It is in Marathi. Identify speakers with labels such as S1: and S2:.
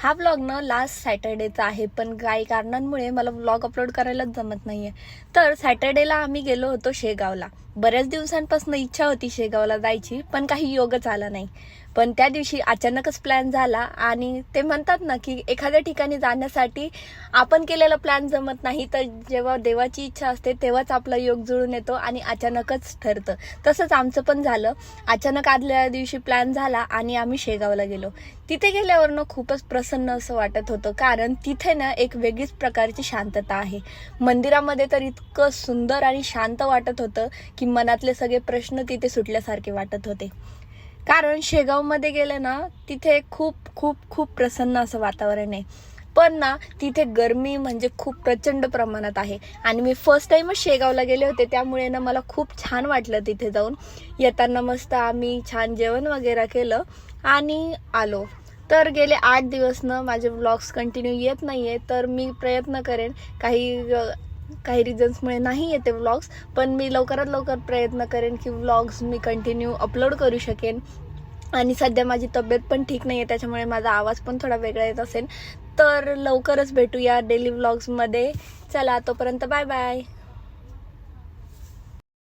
S1: हा व्लॉग ना लास्ट सॅटर्डेचा आहे, पण काही कारणांमुळे मला व्लॉग अपलोड करायलाच जमत नाहीये. तर सॅटर्डेला आम्ही गेलो होतो शेगावला. बऱ्याच दिवसांपासून इच्छा होती शेगावला जायची, पण काही योगच आला नाही. पण त्या दिवशी अचानकच प्लॅन झाला आणि ते म्हणतात ना की एखाद्या ठिकाणी जाण्यासाठी आपण केलेला प्लॅन जमत नाही, तर जेव्हा देवाची इच्छा असते तेव्हाच आपला योग जुळून येतो आणि अचानकच ठरतं. तसंच आमचं पण झालं. अचानक आदल्या दिवशी प्लॅन झाला आणि आम्ही शेगावला गेलो. तिथे गेल्यावर ना खूपच प्रसन्न असं वाटत होतं, कारण तिथे ना एक वेगळीच प्रकारची शांतता आहे. मंदिरामध्ये तर इतकं सुंदर आणि शांत वाटत होतं की मनातले सगळे प्रश्न तिथे सुटल्यासारखे वाटत होते. कारण शेगावमध्ये गेले ना तिथे खूप खूप खूप प्रसन्न असं वातावरण आहे. पण ना तिथे गरमी म्हणजे खूप प्रचंड प्रमाणात आहे. आणि मी फर्स्ट टाइमच शेगावला गेले होते, त्यामुळे ना मला खूप छान वाटलं तिथे जाऊन. येताना मस्त आम्ही छान जेवण वगैरे केलं आणि आलो. तर गेले 8 दिवस ना माझे व्लॉग्स कंटिन्यू येत नाहीये, तर मी प्रयत्न करेन. काही रिझन्समुळे नाही येते व्लॉग्स, पण मी लवकरात लवकर प्रयत्न करेन की व्लॉग्स मी कंटिन्यू अपलोड करू शकेन. आणि सध्या माझी तब्येत पण ठीक नाही आहे, त्याच्यामुळे माझा आवाज पण थोडा वेगळा येत असेल. तर लवकरच भेटूया डेली व्लॉग्समध्ये. चला, तोपर्यंत बाय बाय.